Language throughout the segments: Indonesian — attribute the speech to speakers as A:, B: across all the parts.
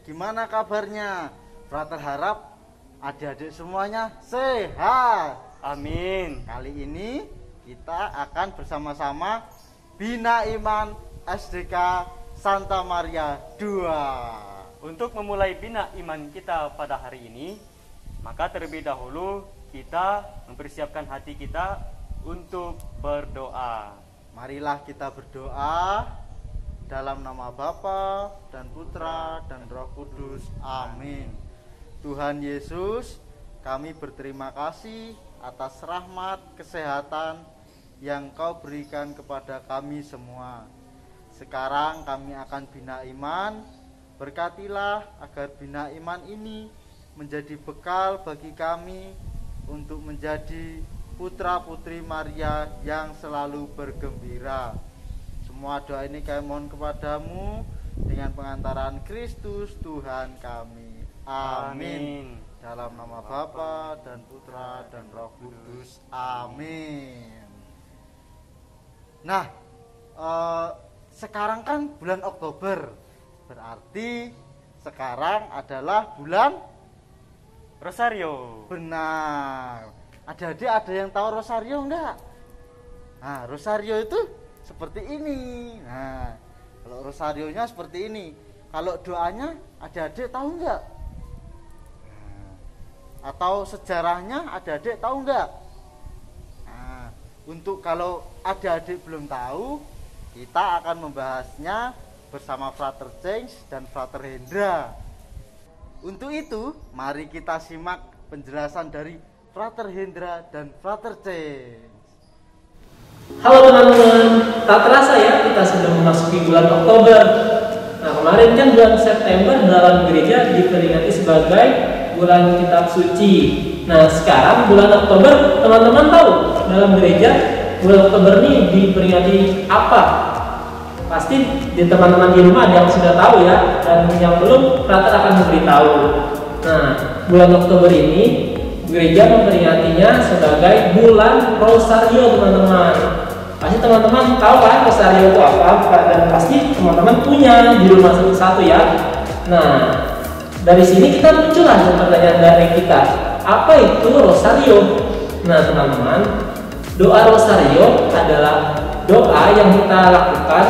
A: Gimana kabarnya? Frater harap adik-adik semuanya sehat.
B: Amin.
A: Kali ini kita akan bersama-sama Bina Iman SDK Santa Maria II.
B: Untuk memulai bina iman kita pada hari ini, maka terlebih dahulu kita mempersiapkan hati kita untuk berdoa.
A: Marilah kita berdoa dalam nama Bapa dan Putra dan Roh Kudus. Amin. Tuhan Yesus, kami berterima kasih atas rahmat kesehatan yang Kau berikan kepada kami semua. Sekarang kami akan bina iman. Berkatilah agar bina iman ini menjadi bekal bagi kami untuk menjadi putra-putri Maria yang selalu bergembira. Semua doa ini kami mohon kepadamu dengan pengantaran Kristus Tuhan kami. Amin. Dalam nama Bapa dan Putra dan Roh Kudus. Amin. Nah, sekarang kan bulan Oktober, berarti sekarang adalah bulan
B: Rosario.
A: Benar. Adik-adik ada yang tahu Rosario enggak? Nah, Rosario itu seperti ini. Nah, kalau Rosarionya seperti ini. Kalau doanya adik-adik tahu enggak? Nah, atau sejarahnya adik-adik tahu enggak? Nah, untuk kalau adik-adik belum tahu, kita akan membahasnya bersama Frater James dan Frater Hendra. Untuk itu, mari kita simak penjelasan dari Frater Hendra dan Frater James.
C: Halo teman-teman, tak terasa ya kita sudah memasuki bulan Oktober. Nah, kemarin kan bulan September dalam gereja diperingati sebagai bulan kitab suci. Nah, sekarang bulan Oktober, teman-teman tahu dalam gereja bulan Oktober ini diperingati apa? Pasti di teman-teman di rumah ada yang sudah tahu ya, dan yang belum Frater akan memberitahu. Nah, bulan Oktober ini gereja memperingatinya sebagai bulan Rosario, teman-teman. Pasti teman-teman tahu kan Rosario itu apa, dan pasti teman-teman punya di rumah satu-satu ya. Nah, dari sini kita muncullah pertanyaan dari kita, apa itu Rosario? Nah, teman-teman, doa Rosario adalah doa yang kita lakukan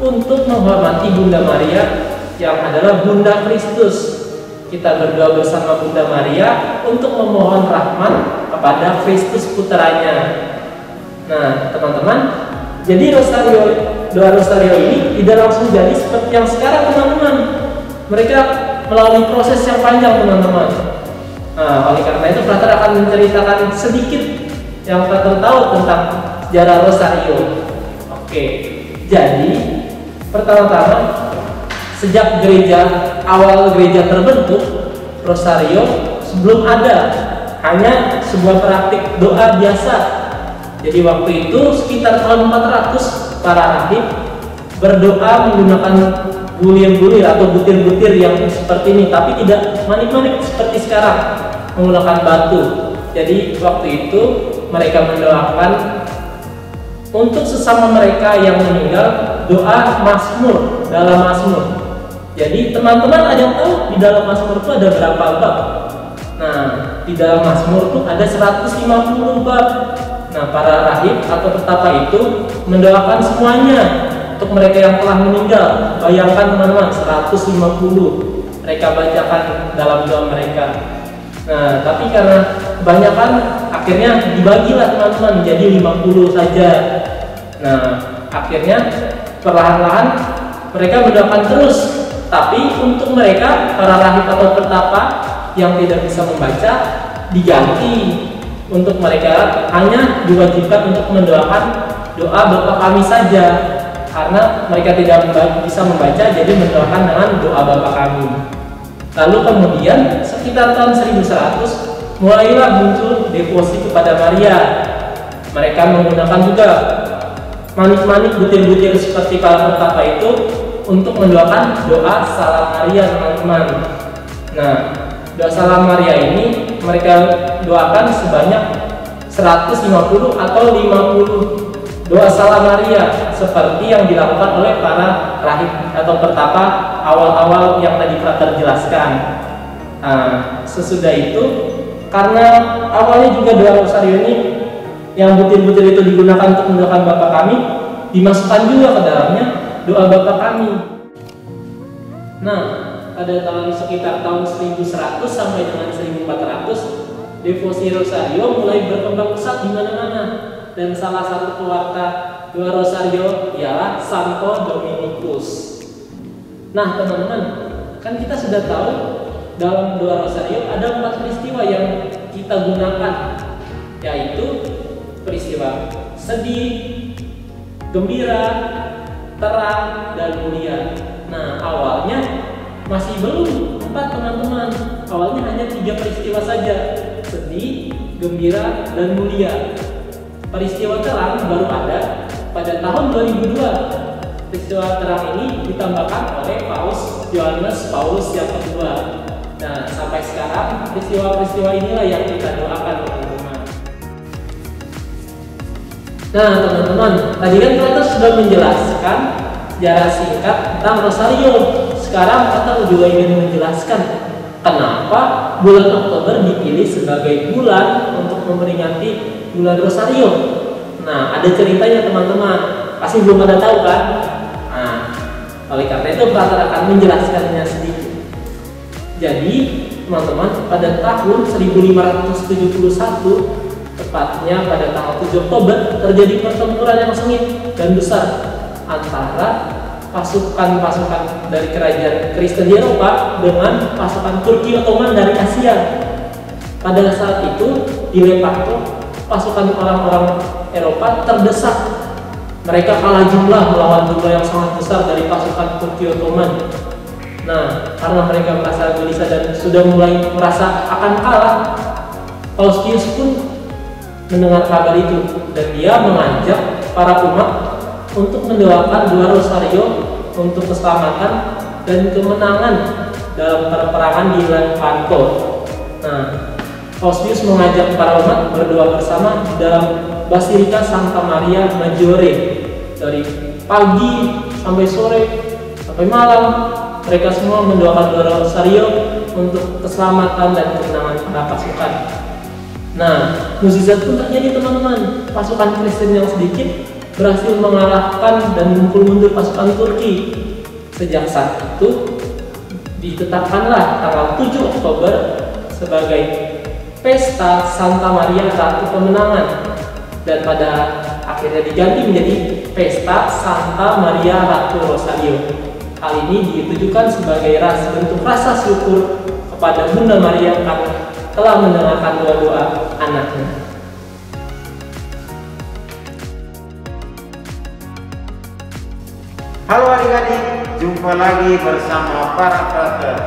C: untuk menghormati Bunda Maria yang adalah Bunda Kristus. Kita berdoa bersama Bunda Maria untuk memohon rahmat kepada Kristus putranya. Nah, teman-teman, jadi doa Rosario ini tidak langsung jadi seperti yang sekarang, teman-teman. Mereka melalui proses yang panjang, teman-teman. Nah, oleh karena itu Frater akan menceritakan sedikit yang Frater tahu tentang sejarah Rosario. Oke, jadi pertama-tama sejak awal gereja terbentuk, Rosario sebelum ada, hanya sebuah praktik doa biasa. Jadi waktu itu sekitar tahun 400 para rahib berdoa menggunakan bulir-bulir atau butir-butir yang seperti ini, tapi tidak manik-manik seperti sekarang menggunakan batu. Jadi waktu itu mereka mendoakan untuk sesama mereka yang meninggal, doa Mazmur, dalam Mazmur. Jadi teman-teman ada yang tahu di dalam Mazmur itu ada berapa bab? Nah, di dalam Mazmur itu ada 150 bab. Nah, para rahib atau petapa itu mendoakan semuanya untuk mereka yang telah meninggal. Bayangkan teman-teman, 150 mereka bacakan dalam doa mereka. Nah, tapi karena kebanyakan akhirnya dibagilah teman-teman menjadi 50 saja. Nah, akhirnya perlahan-lahan mereka mendoakan terus. Tapi untuk mereka, para rahib atau petapa yang tidak bisa membaca, diganti. Untuk mereka hanya diwajibkan untuk mendoakan doa Bapa kami saja. Karena mereka tidak bisa membaca, jadi mendoakan dengan doa Bapa kami. Lalu kemudian sekitar tahun 1100 mulailah muncul devosi kepada Maria. Mereka menggunakan juga manik-manik butir-butir seperti para petapa itu untuk mendoakan doa Salam Maria, teman-teman. Nah, doa Salam Maria ini mereka doakan sebanyak 150 atau 50 doa Salam Maria seperti yang dilakukan oleh para rahib atau pertapa awal-awal yang tadi Frater jelaskan. Sesudah itu, karena awalnya juga doa rosario ini yang butir-butir itu digunakan untuk mendoakan Bapa kami, dimasukkan juga ke dalamnya doa Bapa kami. Nah, pada tahun sekitar tahun 1100 sampai dengan 1400, devosi rosario mulai berkembang pesat di mana-mana, dan salah satu pewarta doa rosario ialah Santo Dominikus. Nah, teman-teman, kan kita sudah tahu dalam doa rosario ada 4 peristiwa yang kita gunakan, yaitu peristiwa sedih, gembira, terang, dan mulia. Nah, awalnya masih belum 4, teman-teman. Awalnya hanya 3 peristiwa saja, sedih, gembira, dan mulia. Peristiwa terang baru ada pada tahun 2002. Peristiwa terang ini ditambahkan oleh Paus Yohanes Paulus yang kedua. Nah, sampai sekarang peristiwa-peristiwa inilah yang kita doakan, teman-teman. Nah, teman-teman, tadi kan kita sudah menjelaskan sejarah singkat tentang rosario. Sekarang kita juga ingin menjelaskan kenapa bulan Oktober dipilih sebagai bulan untuk memperingati bulan rosario. Nah, ada ceritanya, teman-teman. Pasti belum pada tahu kan? Nah, oleh karena itu Frater akan menjelaskannya sedikit. Jadi, teman-teman, pada tahun 1571, tepatnya pada tanggal 7 Oktober, terjadi pertempuran yang sengit dan besar antara pasukan-pasukan dari kerajaan Kristen di Eropa dengan pasukan Turki Ottoman dari Asia. Pada saat itu, di Lepanto, pasukan orang-orang Eropa terdesak. Mereka kalah jumlah melawan jumlah yang sangat besar dari pasukan Turki Ottoman. Nah, karena mereka merasa gelisah dan sudah mulai merasa akan kalah, Paus Pius pun mendengar kabar itu, dan dia mengajak para umat untuk mendoakan doa rosario untuk keselamatan dan kemenangan dalam peperangan di Lepanto. Nah, Paus Pius mengajak para umat berdoa bersama dalam Basilika Santa Maria Maggiore dari pagi sampai sore sampai malam. Mereka semua mendoakan doa rosario untuk keselamatan dan kemenangan para pasukan. Nah, mukjizat pun terjadi, teman-teman. Pasukan Kristen yang sedikit berhasil mengalahkan dan memukul mundur pasukan Turki. Sejak saat itu ditetapkanlah tanggal 7 Oktober sebagai Pesta Santa Maria Ratu Kemenangan, dan pada akhirnya diganti menjadi Pesta Santa Maria Ratu Rosario. Hal ini ditujukan sebagai bentuk rasa syukur kepada Bunda Maria karena telah mendengarkan doa-doa anaknya.
D: Halo adik-adik, jumpa lagi bersama para frater.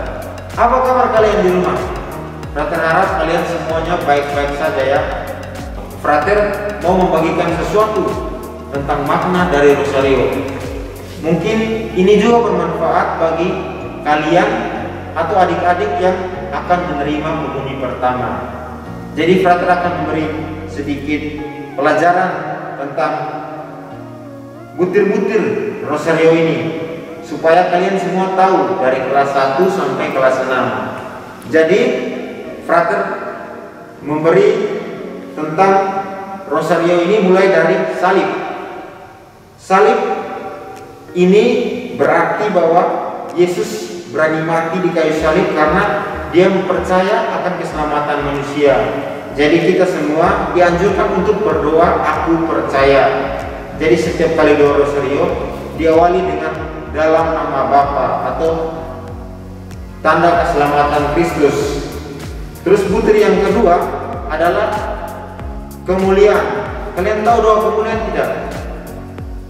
D: Apa kabar kalian di rumah? Frater harap kalian semuanya baik-baik saja ya. Frater mau membagikan sesuatu tentang makna dari rosario. Mungkin ini juga bermanfaat bagi kalian atau adik-adik yang akan menerima komunion pertama. Jadi frater akan memberi sedikit pelajaran tentang butir-butir rosario ini, supaya kalian semua tahu dari kelas 1 sampai kelas 6. Jadi frater memberi tentang rosario ini mulai dari salib. Salib ini berarti bahwa Yesus berani mati di kayu salib karena dia percaya akan keselamatan manusia. Jadi kita semua dianjurkan untuk berdoa, aku percaya. Jadi setiap kali doa rosario diawali dengan dalam nama Bapa atau tanda keselamatan Kristus. Terus butir yang kedua adalah kemuliaan. Kalian tahu doa kemuliaan tidak?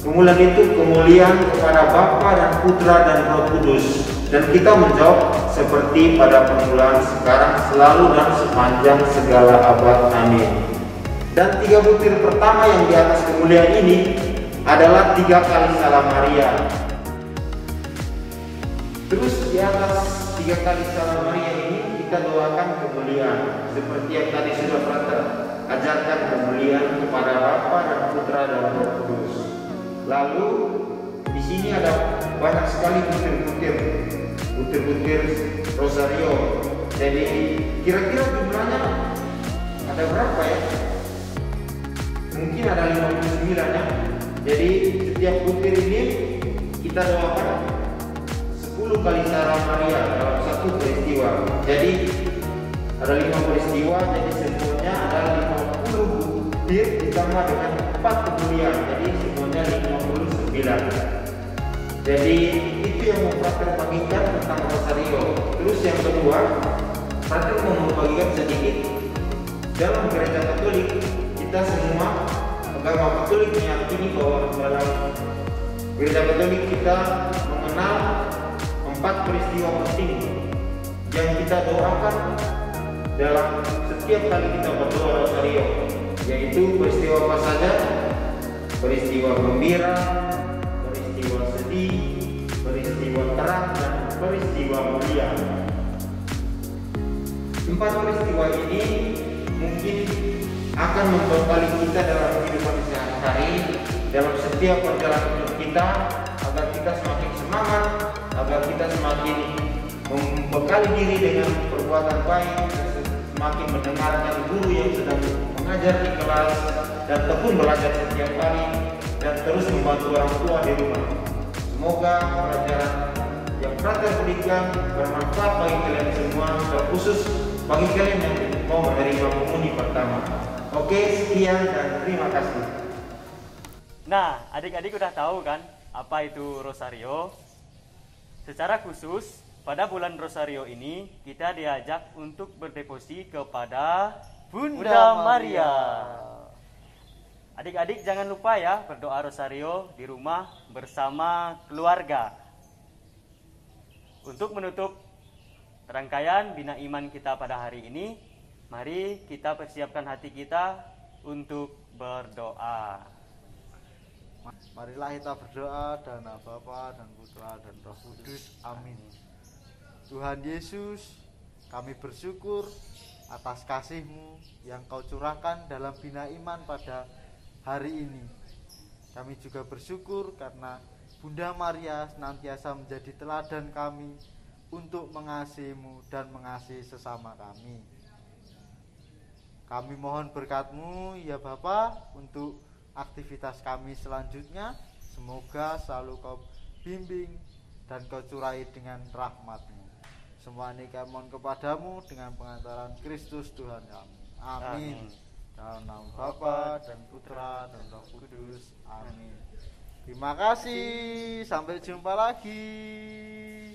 D: Kemuliaan itu kemuliaan kepada Bapa dan Putra dan Roh Kudus. Dan kita menjawab seperti pada permulaan, sekarang, selalu, dan sepanjang segala abad. Amin. Dan 3 butir pertama yang di atas kemuliaan ini adalah 3 kali Salam Maria. Terus di atas 3 kali Salam Maria ini kita doakan kemuliaan seperti yang tadi sudah frater ajarkan, kemuliaan kepada Bapa dan Putra dan Roh Kudus. Lalu di sini ada banyak sekali butir-butir butir-butir rosario. Jadi kira-kira jumlahnya ada berapa ya? Mungkin ada 59 ya. Jadi setiap butir ini kita doakan 10 kali Salam Maria dalam satu peristiwa. Jadi ada 5 peristiwa, jadi semuanya ada 50 butir ditambah dengan 4 kemuliaan. Jadi semuanya 59. Jadi itu yang mau Frater bagikan tentang rosario. Terus yang kedua, Frater mau membagikan sedikit. Dalam gereja Katolik, kita semua agama Katolik meyakini bahwa dalam gereja Katolik kita mengenal 4 peristiwa penting yang kita doakan dalam setiap kali kita berdoa rosario, yaitu peristiwa apa saja? Peristiwa gembira, peristiwa sedih, peristiwa terang, dan peristiwa mulia. 4 peristiwa ini mungkin akan membekali kita dalam kehidupan sehari-hari, dalam setiap perjalanan hidup kita, agar kita semakin semangat, agar kita semakin membekali diri dengan perbuatan baik, semakin mendengarkan guru yang sedang mengajar di kelas, dan tekun belajar setiap hari, dan terus membantu orang tua di rumah. Semoga pelajaran yang Frater berikan bermanfaat bagi kalian semua, terkhusus bagi kalian yang mau menerima komuni pertama. Oke, sekian dan terima kasih.
B: Nah, adik-adik udah tahu kan apa itu rosario? Secara khusus, pada bulan rosario ini kita diajak untuk berdevosi kepada Bunda Maria. Adik-adik jangan lupa ya berdoa rosario di rumah bersama keluarga. Untuk menutup rangkaian Bina Iman kita pada hari ini, mari kita persiapkan hati kita untuk berdoa.
A: Marilah kita berdoa dalam nama Bapa dan Putra dan Roh Kudus. Amin. Tuhan Yesus, kami bersyukur atas kasih-Mu yang Kau curahkan dalam Bina Iman pada hari ini. Kami juga bersyukur karena Bunda Maria senantiasa menjadi teladan kami untuk mengasihi-Mu dan mengasihi sesama kami. Kami mohon berkat-Mu ya Bapa untuk aktivitas kami selanjutnya. Semoga selalu Kau bimbing dan Kau curahi dengan rahmat-Mu. Semua ini kami mohon kepadamu dengan pengantaran Kristus Tuhan kami. Amin. Dalam nama Bapa dan Putra dan Roh Kudus. Amin. Terima kasih. Sampai jumpa lagi.